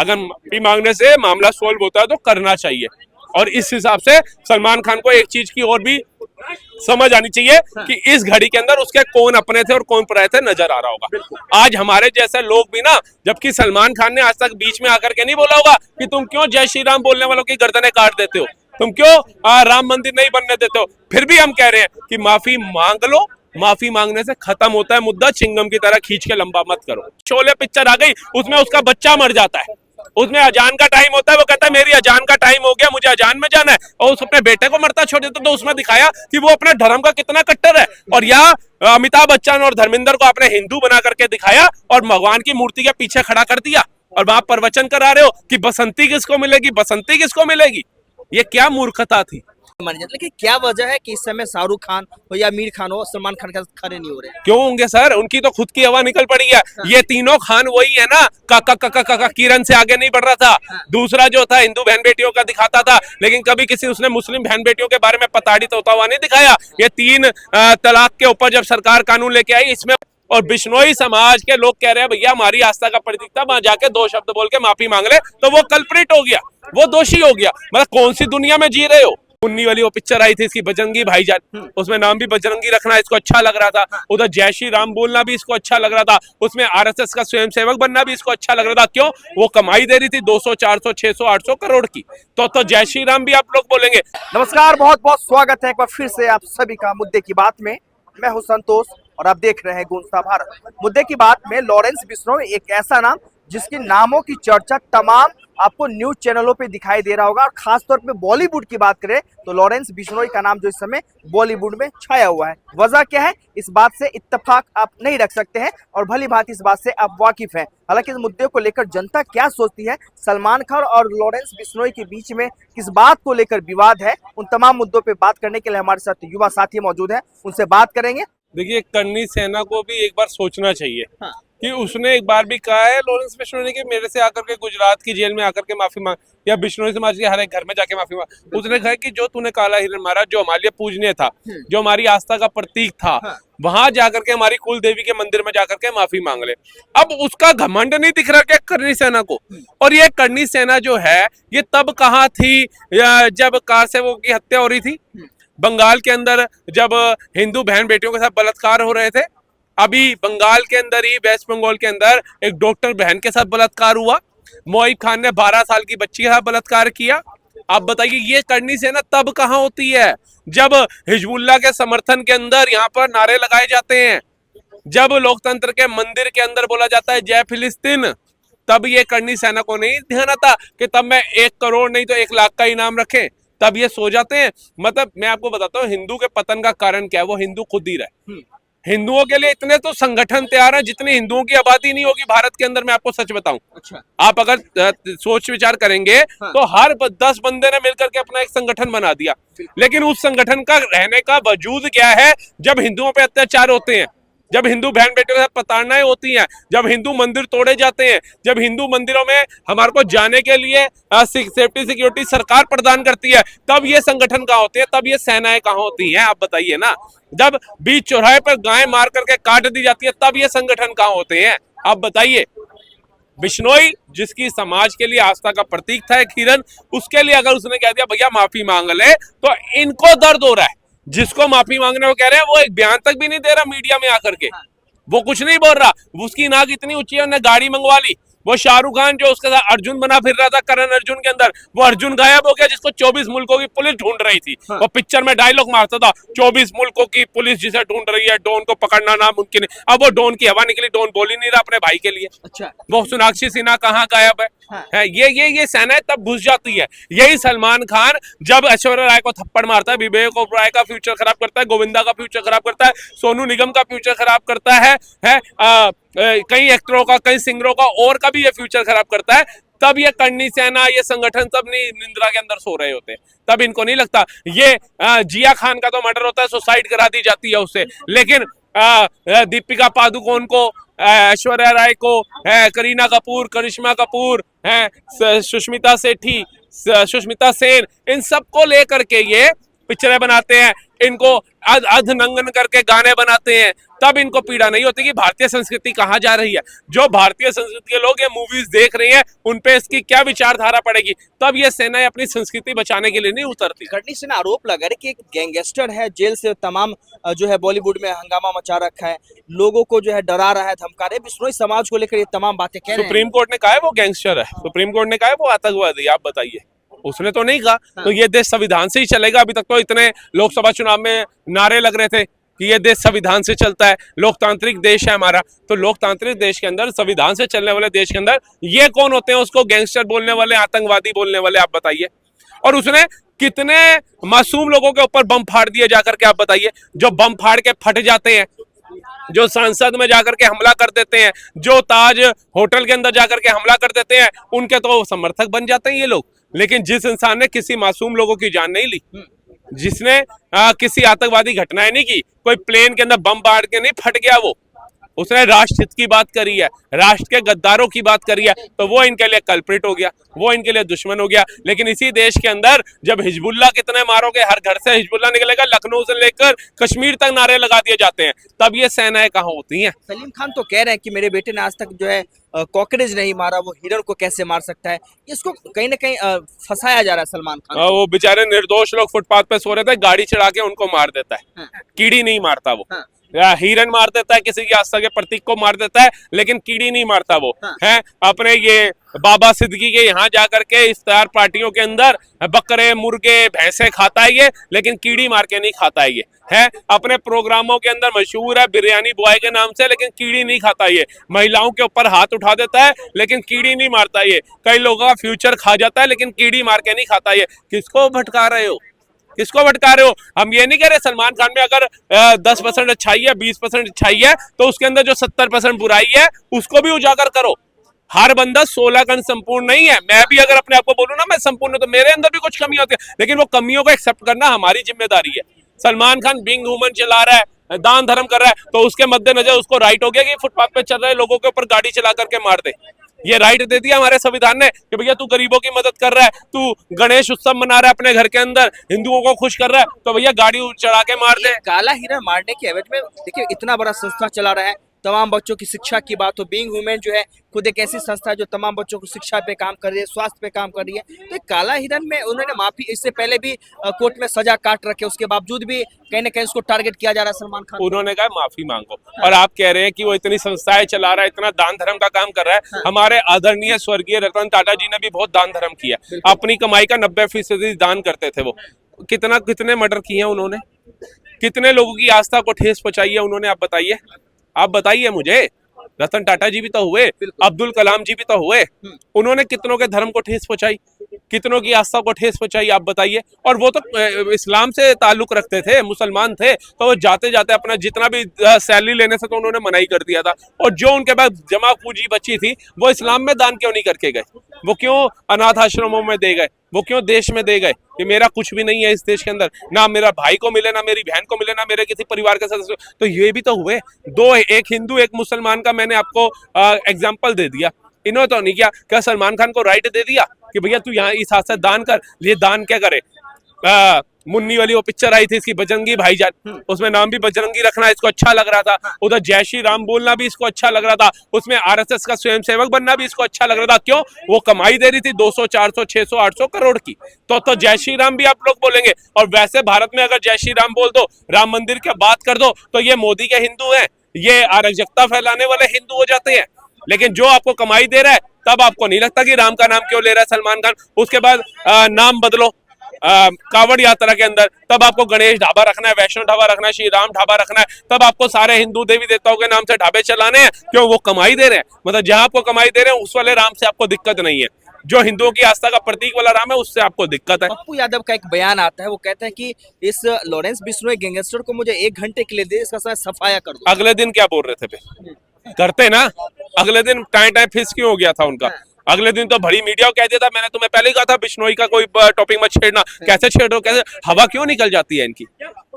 अगर माफी मांगने से मामला सोल्व होता है तो करना चाहिए। और इस हिसाब से सलमान खान को एक चीज की और भी समझ आनी चाहिए कि इस घड़ी के अंदर उसके कौन अपने थे और कौन पराए थे नजर आ रहा होगा। आज हमारे जैसे लोग भी ना, जबकि सलमान खान ने आज तक बीच में आकर के नहीं बोला होगा कि तुम क्यों जय श्री राम बोलने वालों की गर्दनें काट देते हो, तुम क्यों राम मंदिर नहीं बनने देते हो, फिर भी हम कह रहे हैं कि माफी मांग लो। माफी मांगने से खत्म होता है मुद्दा, चिंगम की तरह खींच के लंबा मत करो। शोले पिक्चर आ गई, उसमें उसका बच्चा मर जाता है, उसमें अजान का टाइम होता है, वो कहता है मेरी अजान का टाइम हो गया, मुझे अजान में जाना है, और उस अपने बेटे को मरता छोड़ देता। तो उसमें दिखाया कि वो अपने धर्म का कितना कट्टर है। और यहाँ अमिताभ बच्चन और धर्मेंद्र को आपने हिंदू बना करके दिखाया और भगवान की मूर्ति के पीछे खड़ा कर दिया, और वहां प्रवचन करा रहे हो कि बसंती किसको मिलेगी, बसंती किसको मिलेगी। ये क्या मूर्खता थी। लेकिन क्या वजह है कि इस समय शाहरुख खान हो या आमिर खान हो सलमान खान के खड़े नहीं हो रहे? क्यों होंगे सर, उनकी तो खुद की हवा निकल पड़ी है। ये तीनों खान वही है ना, काका काका काका किरण से आगे नहीं बढ़ रहा था। दूसरा जो था हिंदू बहन बेटियों का दिखाता था, लेकिन कभी किसी उसने मुस्लिम बहन बेटियों के बारे में प्रताड़ित होता हुआ नहीं दिखाया। ये 3 तलाक के ऊपर जब सरकार कानून लेके आई इसमें, और बिश्नोई समाज के लोग कह रहे हैं भैया हमारी आस्था का प्रतीक था, वहां जाके 2 शब्द बोल के माफी मांग ले तो वो कल्प्रिट हो गया, वो दोषी हो गया। मतलब कौन सी दुनिया में जी रहे हो। उन्नी वाली वो पिक्चर आई थी इसकी बजरंगी भाईजान, उसमें नाम भी बजरंगी रखना इसको अच्छा लग रहा था, उधर जय श्री राम बोलना भी इसको अच्छा लग रहा था, उसमें आरएसएस का स्वयंसेवक बनना भी इसको अच्छा लग रहा था। क्यों? वो कमाई दे रही थी 200 400 600 800 करोड़ की। तो जय श्री राम भी आप लोग बोलेंगे। नमस्कार, बहुत बहुत स्वागत है एक बार फिर से आप सभी का मुद्दे की बात में। मैं हूं संतोष और आप देख रहे हैं गूंजता भारत। मुद्दे की बात में लॉरेंस बिश्नोई एक ऐसा नाम जिसके नामों की चर्चा तमाम आपको न्यूज चैनलों पे दिखाई दे रहा होगा, और खासतौर पे बॉलीवुड की बात करें तो लॉरेंस बिश्नोई का नाम जो इस समय बॉलीवुड में छाया हुआ है। वजह क्या है, इस बात से इत्तेफाक आप नहीं रख सकते हैं और भली भांति इस बात से आप वाकिफ हैं। हालांकि इस मुद्दे को लेकर जनता क्या सोचती है, सलमान खान और लॉरेंस बिश्नोई के बीच में किस बात को लेकर विवाद है, उन तमाम मुद्दों पर बात करने के लिए हमारे साथ युवा साथी मौजूद है, उनसे बात करेंगे। देखिए, करनी सेना को भी एक बार सोचना चाहिए। हाँ। कि उसने एक बार भी कहा है लॉरेंस बिश्नोई ने कि मेरे से आकर के गुजरात की जेल में आकर के माफी मांग, या बिश्नोई समाज के हर एक घर में जाके माफी मांग। उसने कहा कि जो तूने काला हिरण मारा, जो हमारे लिए पूजनीय था, जो हमारी आस्था का प्रतीक था, वहां जाकर के हमारी कुल देवी के मंदिर में जाकर के माफी मांग ले। अब उसका घमंड नहीं दिख रहा क्या करनी सेना को। और ये करनी सेना जो है ये तब कहाँ थी जब कारसेवकों की हत्या हो रही थी, बंगाल के अंदर जब हिंदू बहन बेटियों के साथ बलात्कार हो रहे थे। अभी बंगाल के अंदर ही, वेस्ट बंगाल के अंदर एक डॉक्टर बहन के साथ बलात्कार हुआ। मोहिब खान ने 12 साल की बच्ची के साथ बलात्कार किया। आप बताइए ये करनी सेना तब कहाँ होती है जब हिजबुल्लाह के समर्थन के अंदर यहाँ पर नारे लगाए जाते हैं, जब लोकतंत्र के मंदिर के अंदर बोला जाता है जय फिलिस्तीन, तब ये करनी सेना को नहीं ध्यान आता कि तब मैं 1 करोड़ नहीं तो 1 लाख का इनाम रखें, तब ये सो जाते हैं। मतलब मैं आपको बताता हूँ हिंदू के पतन का कारण क्या है, वो हिंदू खुद ही रहे। हिंदुओं के लिए इतने तो संगठन तैयार हैं जितनी हिंदुओं की आबादी नहीं होगी भारत के अंदर। मैं आपको सच बताऊं, अच्छा। आप अगर सोच विचार करेंगे तो हर 10 बंदे ने मिलकर के अपना एक संगठन बना दिया, लेकिन उस संगठन का रहने का वजूद क्या है जब हिंदुओं पे अत्याचार होते हैं, जब हिंदू बहन बेटियों के साथ प्रताड़नाएं होती हैं, जब हिंदू मंदिर तोड़े जाते हैं, जब हिंदू मंदिरों में हमारे को जाने के लिए सेफ्टी सिक्योरिटी सरकार प्रदान करती है, तब ये संगठन कहाँ होते हैं, तब ये सेनाएं कहाँ होती हैं। आप बताइए ना, जब बीच चौराहे पर गाय मार करके काट दी जाती है तब ये संगठन कहाँ होते हैं। आप बताइए। बिश्नोई जिसकी समाज के लिए आस्था का प्रतीक था एक हिरन, उसके लिए अगर उसने कह दिया भैया माफी मांग ले, तो इनको दर्द हो रहा है। जिसको माफी मांगने को कह रहे हैं वो एक बयान तक भी नहीं दे रहा मीडिया में आकर के, वो कुछ नहीं बोल रहा। उसकी नाक इतनी ऊंची है, उन्हें गाड़ी मंगवा ली। वो शाहरुख खान जो उसके साथ अर्जुन बना फिर रहा था करण अर्जुन के अंदर, वो अर्जुन गायब हो गया जिसको 24 मुल्कों की पुलिस ढूंढ रही थी। वो पिक्चर में डायलॉग मारता था 24 मुल्कों की पुलिस जिसे ढूंढ रही है, डॉन को पकड़ना नामुमकिन है। अब वो डॉन की हवा निकली, डॉन बोल ही नहीं रहा अपने भाई के लिए। अच्छा, वो सोनाक्षी सिन्हा कहाँ गायब है? है ये सेनाएं तब घुस जाती है। यही सलमान खान जब ऐश्वर्या राय को थप्पड़ मारता है, विवेक ओबराय का फ्यूचर खराब करता है, गोविंदा का फ्यूचर खराब करता है, सोनू निगम का फ्यूचर खराब करता है कई एक्टरों का, कई सिंगरों का और का भी ये फ्यूचर खराब करता है, तब ये करनी सेना, ये संगठन सब नहीं निंद्रा के अंदर सो रहे होते। तब इनको नहीं लगता। ये जिया खान का तो मर्डर होता है, सुसाइड करा दी जाती है उससे, लेकिन दीपिका पादुकोण को, ऐश्वर्या राय को, करीना कपूर, करिश्मा कपूर, सुष्मिता सेठी, सुष्मिता सेन, इन सबको लेकर के ये पिक्चरें बनाते हैं। इनको अधनंगन करके गाने बनाते हैं, तब इनको पीड़ा नहीं होती कि भारतीय संस्कृति कहाँ जा रही है। जो भारतीय संस्कृति के लोग ये मूवीज देख रहे हैं उन पे इसकी क्या विचारधारा पड़ेगी, तब ये सेनाएं अपनी संस्कृति बचाने के लिए नहीं उतरती। करनी से आरोप लगा रहे कि एक गैंगस्टर है, जेल से तमाम जो है बॉलीवुड में हंगामा मचा रखा है, लोगों को जो है डरा रहा है, धमका रहे, बिश्नोई समाज को लेकर ये तमाम बातें कह रहे हैं। सुप्रीम कोर्ट ने कहा है वो गैंगस्टर है, सुप्रीम कोर्ट ने कहा है वो आतंकवादी, आप बताइए, उसने तो नहीं कहा। तो ये देश संविधान से ही चलेगा। अभी तक तो इतने लोकसभा चुनाव में नारे लग रहे थे कि ये देश संविधान से चलता है, लोकतांत्रिक देश है हमारा। तो लोकतांत्रिक देश के अंदर, संविधान से चलने वाले देश के अंदर ये कौन होते हैं उसको गैंगस्टर बोलने वाले, आतंकवादी बोलने वाले, आप बताइए। और उसने कितने मासूम लोगों के ऊपर बम फाड़ दिए जाकर के, आप बताइए, जो बम फाड़ के फट जाते हैं, जो संसद में जाकर के हमला कर देते हैं, जो ताज होटल के अंदर जाकर के हमला कर देते हैं, उनके तो समर्थक बन जाते हैं ये लोग। लेकिन जिस इंसान ने किसी मासूम लोगों की जान नहीं ली, जिसने किसी आतंकवादी घटनाएं नहीं की, कोई प्लेन के अंदर बम फाड़ के नहीं फट गया, वो उसने राष्ट्र हित की बात करी है, राष्ट्र के गद्दारों की बात करी है, तो वो इनके लिए कल्प्रिट हो गया, वो इनके लिए दुश्मन हो गया। लेकिन इसी देश के अंदर जब हिजबुल्ला कितने मारोगे, हर घर से हिजबुल्ला निकलेगा, लखनऊ से लेकर कश्मीर तक नारे लगा दिए जाते हैं, तब ये सेनाएं कहाँ होती हैं। सलीम खान तो कह रहे हैं कि मेरे बेटे ने आज तक जो है कॉकरेज नहीं मारा, वो हिरण को कैसे मार सकता है। इसको कहीं ना कहीं फंसाया जा रहा है सलमान खान। वो बेचारे निर्दोष लोग फुटपाथ पे सो रहे थे, गाड़ी चढ़ा के उनको मार देता है, कीड़ी नहीं मारता वो। हिरन मार देता है, किसी की आस्था के प्रतीक को मार देता है, लेकिन कीड़ी नहीं मारता वो। है अपने ये बाबा सिद्दीकी के यहाँ जाकर के इफ्तार पार्टियों के अंदर बकरे, मुर्गे, भैंसे खाता है ये, लेकिन कीड़ी मार के नहीं खाता है ये। है अपने प्रोग्रामों के अंदर मशहूर है बिरयानी बॉय के नाम से, लेकिन कीड़ी नहीं खाता ये। महिलाओं के ऊपर हाथ उठा देता है, लेकिन कीड़ी नहीं मारता ये। कई लोगों का फ्यूचर खा जाता है, लेकिन कीड़ी मार के नहीं खाता ये। किसको भटका रहे हो, किसको भटका रहे हो? हम ये नहीं कह रहे सलमान खान में अगर 10% अच्छाई है, 20% अच्छाई है, तो उसके अंदर जो 70% बुराई है उसको भी उजागर करो। हर बंदा 16 कण संपूर्ण नहीं है। मैं भी अगर अपने आप को बोलूं ना मैं संपूर्ण, तो मेरे अंदर भी कुछ कमियां होती है, लेकिन वो कमियों को एक्सेप्ट करना हमारी जिम्मेदारी है। सलमान खान बिंग ह्यूमन चला रहा है, दान धर्म कर रहा है, तो उसके मद्देनजर उसको राइट हो गया कि फुटपाथ पे चल रहे लोगों के ऊपर गाड़ी चला करके मार दे। ये राइट दे दिया हमारे संविधान ने कि भैया तू गरीबों की मदद कर रहा है, तू गणेश उत्सव मना रहा है अपने घर के अंदर, हिंदुओं को खुश कर रहा है, तो भैया गाड़ी चढ़ा के मार दे। काला हिरण मारने के एवज में देखिए इतना बड़ा संस्था चला रहा है, तमाम बच्चों की शिक्षा की बात हो। बीइंग वुमेन जो है खुद एक ऐसी संस्था है जो तमाम बच्चों को शिक्षा पे काम कर रही है, स्वास्थ्य पे काम कर रही है। तो एक काला हिरण में उन्होंने माफी, इससे पहले भी कोर्ट में सजा काट रखे, उसके बावजूद भी कहीं ना कहीं उसको टारगेट किया जा रहा है सलमान खान। उन्होंने कहा माफी मांगो, और आप कह रहे हैं कि वो इतनी संस्थाएं चला रहा है, इतना दान धर्म का काम कर रहा है। हमारे आदरणीय स्वर्गीय रतन टाटा जी ने भी बहुत दान धर्म किया, अपनी कमाई का 90% दान करते थे वो। कितने मर्डर किए हैं उन्होंने, कितने लोगों की आस्था को ठेस पहुंचाई है उन्होंने, आप बताइए, आप बताइए मुझे। रतन टाटा जी भी तो हुए, अब्दुल कलाम जी भी तो हुए, उन्होंने कितनों के धर्म को ठेस पहुंचाई, कितनों की आस्था को ठेस पहुंचाई, आप बताइए। और वो तो इस्लाम से ताल्लुक रखते थे, मुसलमान थे, तो वो जाते जाते अपना जितना भी सैलरी लेने से तो उन्होंने मनाही कर दिया था। और जो उनके पास जमा पूंजी बची थी वो इस्लाम में दान क्यों नहीं करके गए, वो क्यों अनाथ आश्रमों में दे गए, वो क्यों देश में दे गए कि मेरा कुछ भी नहीं है इस देश के अंदर, ना मेरा भाई को मिले, ना मेरी बहन को मिले, ना मेरे किसी परिवार के सदस्य। तो ये भी तो हुए दो, एक हिंदू एक मुसलमान का मैंने आपको एग्जाम्पल दे दिया, इन्होंने तो नहीं किया। क्या सलमान खान को राइट दे दिया कि भैया तू यहाँ इस हाथ से दान कर? ये दान क्या करे? मुन्नी वाली वो पिक्चर आई थी इसकी, बजरंगी भाईजान, उसमें नाम भी बजरंगी रखना इसको अच्छा लग रहा था, उधर जय श्री राम बोलना भी इसको अच्छा लग रहा था, उसमें आरएसएस का स्वयंसेवक बनना भी इसको अच्छा लग रहा था। क्यों? वो कमाई दे रही थी 200, 400, 600, 800 करोड़ की, तो जय श्री राम भी आप लोग बोलेंगे। और वैसे भारत में अगर जय श्री राम बोल दो, राम मंदिर की बात कर दो, तो ये मोदी के हिंदू हैं, ये अराजकता फैलाने वाले हिंदू हो जाते हैं। लेकिन जो आपको कमाई दे रहा है, तब आपको नहीं लगता कि राम का नाम क्यों ले रहा है सलमान खान। उसके बाद नाम बदलो कावड़ यात्रा के अंदर, तब आपको गणेश ढाबा रखना है, वैष्णो ढाबा रखना है, श्री राम ढाबा रखना है, तब आपको सारे हिंदू देवी देवताओं के नाम से ढाबे चलाने हैं। क्यों? वो कमाई दे रहे हैं। मतलब जहां आपको कमाई दे रहे हैं उस वाले राम से आपको दिक्कत नहीं है, जो हिंदुओं की आस्था का प्रतीक वाला राम है उससे आपको दिक्कत है। पप्पू यादव का एक बयान आता है, वो कहता है कि इस लॉरेंस बिश्नोई गैंगस्टर को मुझे 1 घंटे के लिए दे, इसका समय सफाया कर दो। अगले दिन क्या बोल रहे थे? करते ना, अगले दिन टाइम फिक्स क्यों हो गया था उनका? अगले दिन तो बड़ी मीडिया को कह दिया था, मैंने तुम्हें पहले ही कहा था बिश्नोई का कोई टॉपिक मत छेड़ना, कैसे छेड़ रहे हो, कैसे हवा क्यों निकल जाती है इनकी।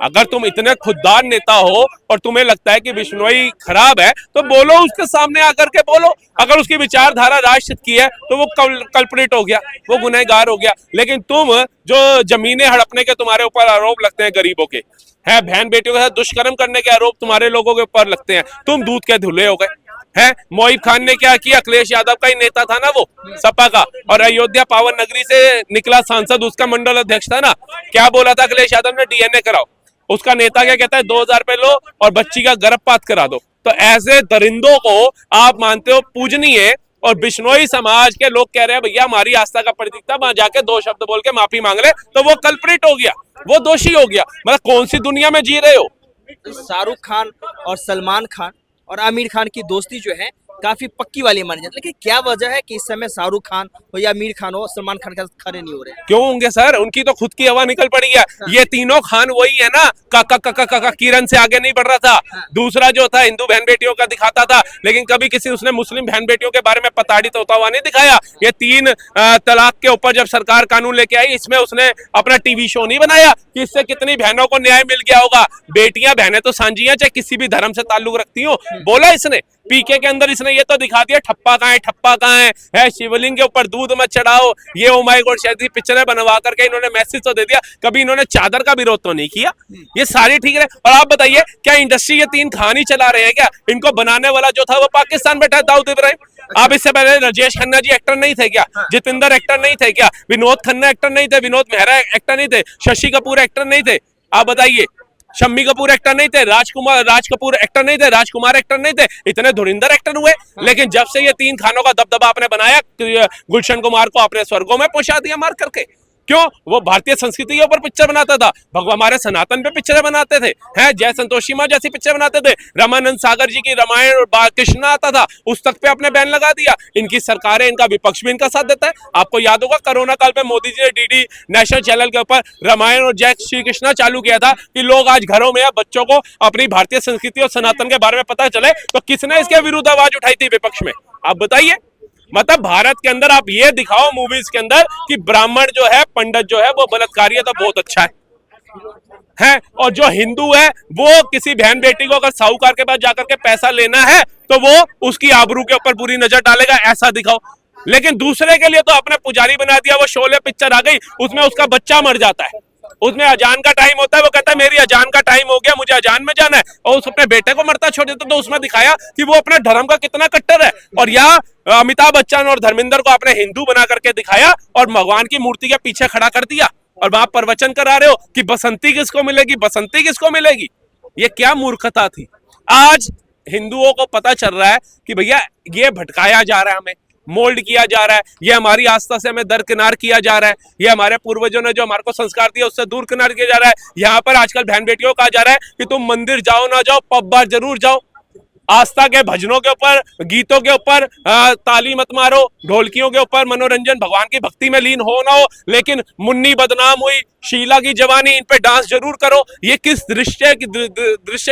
अगर तुम इतने खुददार नेता हो और तुम्हें लगता है कि बिश्नोई खराब है तो बोलो, उसके सामने आकर के बोलो। अगर उसकी विचारधारा राष्ट्रहित की है तो वो कल्प्रिट हो गया, वो गुनहगार हो गया। लेकिन तुम जो जमीनें हड़पने के तुम्हारे ऊपर आरोप लगते हैं गरीबों के, है बहन बेटियों के साथ दुष्कर्म करने के आरोप तुम्हारे लोगों के ऊपर लगते हैं, तुम दूध के धुले हो गए हैं। मोहिब खान ने क्या किया, अखिलेश यादव का ही नेता था ना वो, सपा का, और अयोध्या पावन नगरी से निकला सांसद, उसका मंडल अध्यक्ष था ना। क्या बोला था अखिलेश यादव ने, डीएनए कराओ। उसका नेता क्या कहता है, 2000 रुपए लो और बच्ची का गर्भपात करा दो। तो ऐसे दरिंदों को आप मानते हो पूजनीय, और बिश्नोई समाज के लोग कह रहे हैं भैया हमारी आस्था का प्रतीक था, वहां जाके 2 शब्द बोल के माफी मांग ले तो वो कल्प्रिट हो गया, वो दोषी हो गया। मतलब कौन सी दुनिया में जी रहे हो। शाहरुख खान और सलमान खान और आमिर खान की दोस्ती जो है काफी पक्की वाली मानी जाती है, लेकिन क्या वजह है कि इस समय शाहरुख खान हो या आमिर खान हो सलमान खान के साथ खड़े नहीं हो रहे? क्यों होंगे सर, उनकी तो खुद की हवा निकल पड़ी है। ये तीनों खान वही है ना, काका काका काका किरण से आगे नहीं बढ़ रहा था। दूसरा जो था हिंदू बहन बेटियों का दिखाता था, लेकिन कभी किसी उसने मुस्लिम बहन बेटियों के बारे में प्रताड़ित होता हुआ नहीं दिखाया। ये 3 तलाक के ऊपर जब सरकार कानून लेके आई, इसमें उसने अपना टीवी शो नहीं बनाया कि इससे कितनी बहनों को न्याय मिल गया होगा। बेटियां बहनें तो सांझियां, चाहे किसी भी धर्म से ताल्लुक रखती हो, बोला इसने। पीके के अंदर इसने ये तो दिखा दिया ठप्पा कहाँ है, ठप्पा कहाँ है, शिवलिंग के ऊपर दूध मत चढ़ाओ, ये ओ माय गॉड शायद पिक्चरें बनवा करके इन्होंने मैसेज तो दे दिया। कभी इन्होंने चादर का विरोध तो नहीं किया। ये सारी ठीक है। और आप बताइए क्या इंडस्ट्री ये 3 खान ही चला रहे हैं क्या? इनको बनाने वाला जो था वो पाकिस्तान बैठा है, दाऊद इब्राहिम। आप इससे पहले राजेश खन्ना जी एक्टर नहीं थे क्या? जितेंद्र एक्टर नहीं थे क्या? विनोद खन्ना एक्टर नहीं थे? विनोद मेहरा एक्टर नहीं थे? शशि कपूर एक्टर नहीं थे? आप बताइए, शम्मी कपूर एक्टर नहीं थे? राज कपूर एक्टर नहीं थे? राजकुमार एक्टर नहीं थे? इतने धुरिंदर एक्टर हुए। लेकिन जब से ये 3 खानों का दबदबा आपने बनाया, गुलशन कुमार को आपने स्वर्गों में पहुंचा दिया मार करके। क्यों? वो भारतीय संस्कृति के ऊपर पिक्चर बनाता था, हमारे सनातन पे पिक्चर बनाते थे, हैं जय संतोषी माँ जैसी पिक्चर बनाते थे। रामानंद सागर जी की रामायण और कृष्ण आता था, उस तक पे अपने बैन लगा दिया। इनकी सरकारें, इनका विपक्ष भी इनका साथ देता है। आपको याद होगा कोरोना काल में मोदी जी ने डीडी नेशनल चैनल के ऊपर रामायण और जय श्री कृष्णा चालू किया था कि लोग आज घरों में बच्चों को अपनी भारतीय संस्कृति और सनातन के बारे में पता चले। तो किसने इसके विरुद्ध आवाज उठाई थी विपक्ष में? आप बताइए। मतलब भारत के अंदर आप ये दिखाओ मूवीज के अंदर कि ब्राह्मण जो है, पंडित जो है वो बलात्कारी है तो बहुत अच्छा है, और जो हिंदू है वो किसी बहन बेटी को अगर साहूकार के पास जाकर के पैसा लेना है तो वो उसकी आबरू के ऊपर पूरी नजर डालेगा, ऐसा दिखाओ। लेकिन दूसरे के लिए तो अपने पुजारी बना दिया। वो शोले पिक्चर आ गई, उसमें उसका बच्चा मर जाता है, उसमें अजान का टाइम होता है, वो कहता है मेरी अजान का टाइम हो गया, मुझे अजान में जाना है, और उस अपने बेटे को मरता छोड़ देता। तो उसमें दिखाया कि वो अपने धर्म का कितना कट्टर है। और यहाँ अमिताभ बच्चन और धर्मेंद्र को आपने हिंदू बना करके दिखाया और भगवान की मूर्ति के पीछे खड़ा कर दिया, और वहां प्रवचन करा रहे हो कि बसंती किसको मिलेगी, बसंती किसको मिलेगी। ये क्या मूर्खता थी। आज हिंदुओं को पता चल रहा है कि भैया ये भटकाया जा रहा है, हमें मोल्ड किया जा रहा है, ये हमारी आस्था से हमें दरकिनार किया जा रहा है, ये हमारे पूर्वजों ने जो हमारे को संस्कार दिया उससे दूर किनार किया जा रहा है। यहाँ पर आजकल बहन बेटियों को कहा जा रहा है कि तुम मंदिर जाओ ना जाओ, पब बार जरूर जाओ, आस्था के भजनों के ऊपर, गीतों के ऊपर ताली मत मारो, ढोलकियों के ऊपर मनोरंजन, भगवान की भक्ति में लीन हो ना हो। लेकिन मुन्नी बदनाम हुई, शीला की जवानी, इन पे डांस जरूर करो। ये किस दृश्य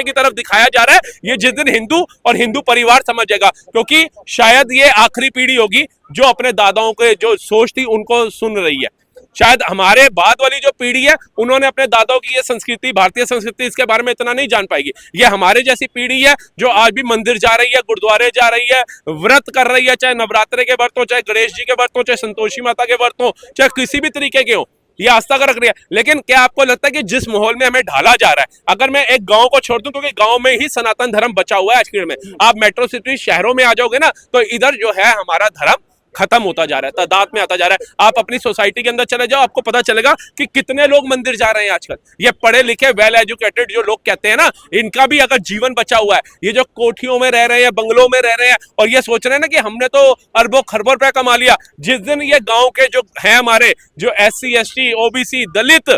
की तरफ दिखाया जा रहा है? ये जिस दिन हिंदू और हिंदू परिवार समझेगा, क्योंकि शायद ये आखिरी पीढ़ी होगी जो अपने दादाओं के जो सोच थी उनको सुन रही है। शायद हमारे बाद वाली जो पीढ़ी है उन्होंने अपने दादाओं की ये संस्कृति, भारतीय संस्कृति, इसके बारे में इतना नहीं जान पाएगी। ये हमारे जैसी पीढ़ी है जो आज भी मंदिर जा रही है, गुरुद्वारे जा रही है, व्रत कर रही है, चाहे नवरात्रे के व्रत हो, चाहे गणेश जी के व्रत हो, चाहे संतोषी माता के व्रत हो, चाहे किसी भी तरीके के हो, ये आस्था का रख रही है। लेकिन क्या आपको लगता है कि जिस माहौल में हमें ढाला जा रहा है, अगर मैं एक गांव को छोड़ दूं, क्योंकि गांव में ही सनातन धर्म बचा हुआ है आज के में, आप मेट्रो सिटी शहरों में आ जाओगे ना तो इधर जो है हमारा धर्म खत्म होता जा रहा है, तादाद में आता जा रहा है। आप अपनी सोसाइटी के अंदर चले जाओ, आपको पता चलेगा कि कितने लोग मंदिर जा रहे हैं आजकल। ये पढ़े लिखे वेल एजुकेटेड जो लोग कहते हैं ना, इनका भी अगर जीवन बचा हुआ है, ये जो कोठियों में रह रहे हैं, बंगलों में रह रहे हैं और ये सोच रहे हैं ना कि हमने तो अरबों खरबों रुपए कमा लिया, जिस दिन ये गांव के जो है हमारे जो SC ST OBC दलित,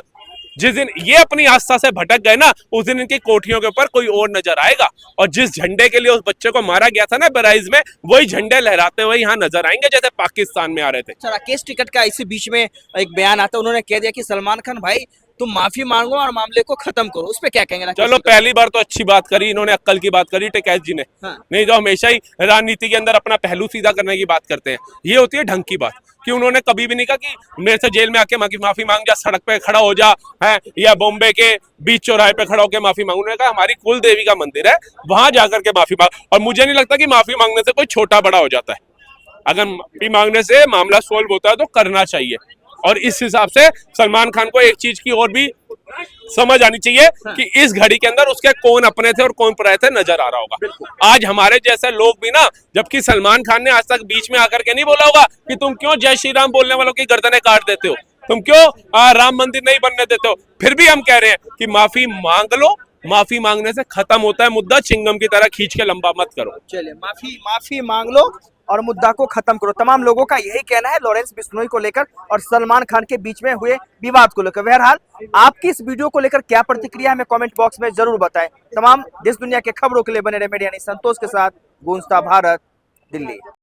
जिस दिन ये अपनी आस्था से भटक गए ना, उस दिन इनकी कोठियों के ऊपर कोई और नजर आएगा। और जिस झंडे के लिए उस बच्चे को मारा गया था ना बहराइच में, वही झंडे लहराते हुए यहाँ नजर आएंगे जैसे पाकिस्तान में आ रहे थे। राकेश टिकट का इसी बीच में एक बयान आता है, उन्होंने कह दिया कि सलमान खान भाई तुम माफी मांगो और मामले को खत्म करो, उस पे क्या कहेंगे राकेश चलो जी? पहली बार तो अच्छी बात करी इन्होंने, अक्कल की बात करी टिकैत जी ने। हाँ। नहीं तो हमेशा ही राजनीति के अंदर अपना पहलू सीधा करने की बात करते हैं, ये होती है ढंग की बात। कि उन्होंने कभी भी नहीं कहा कि मेरे से जेल में आके माफी मांग जा, सड़क पे खड़ा हो जा है, या बॉम्बे के बीच चौराहे पे खड़ा होकर माफी मांग। उन्होंने कहा हमारी कुल देवी का मंदिर है, वहां जाकर के माफी मांग। और मुझे नहीं लगता कि माफी मांगने से कोई छोटा बड़ा हो जाता है। अगर माफी मांगने से मामला सोल्व होता है तो करना चाहिए। और इस हिसाब से सलमान खान को एक चीज की और भी समझ आनी चाहिए कि इस घड़ी के अंदर उसके कौन अपने थे और कौन पराए थे नजर आ रहा होगा। आज हमारे जैसे लोग भी ना, जबकि सलमान खान ने आज तक बीच में आकर के नहीं बोला होगा कि तुम क्यों जय श्री राम बोलने वालों की गर्दनें काट देते हो, तुम क्यों राम मंदिर नहीं बनने देते हो, फिर भी हम कह रहे हैं कि माफी मांग लो। माफी मांगने से खत्म होता है मुद्दा, चिंगम की तरह खींच के लंबा मत करो। चलिए माफी मांग लो और मुद्दा को खत्म करो। तमाम लोगों का यही कहना है लॉरेंस बिश्नोई को लेकर और सलमान खान के बीच में हुए विवाद को लेकर। बहरहाल आपकी इस वीडियो को लेकर क्या प्रतिक्रिया है, हमें कमेंट बॉक्स में जरूर बताएं। तमाम देश दुनिया के खबरों के लिए बने रहे मीडिया संतोष के साथ। गूंजता भारत, दिल्ली।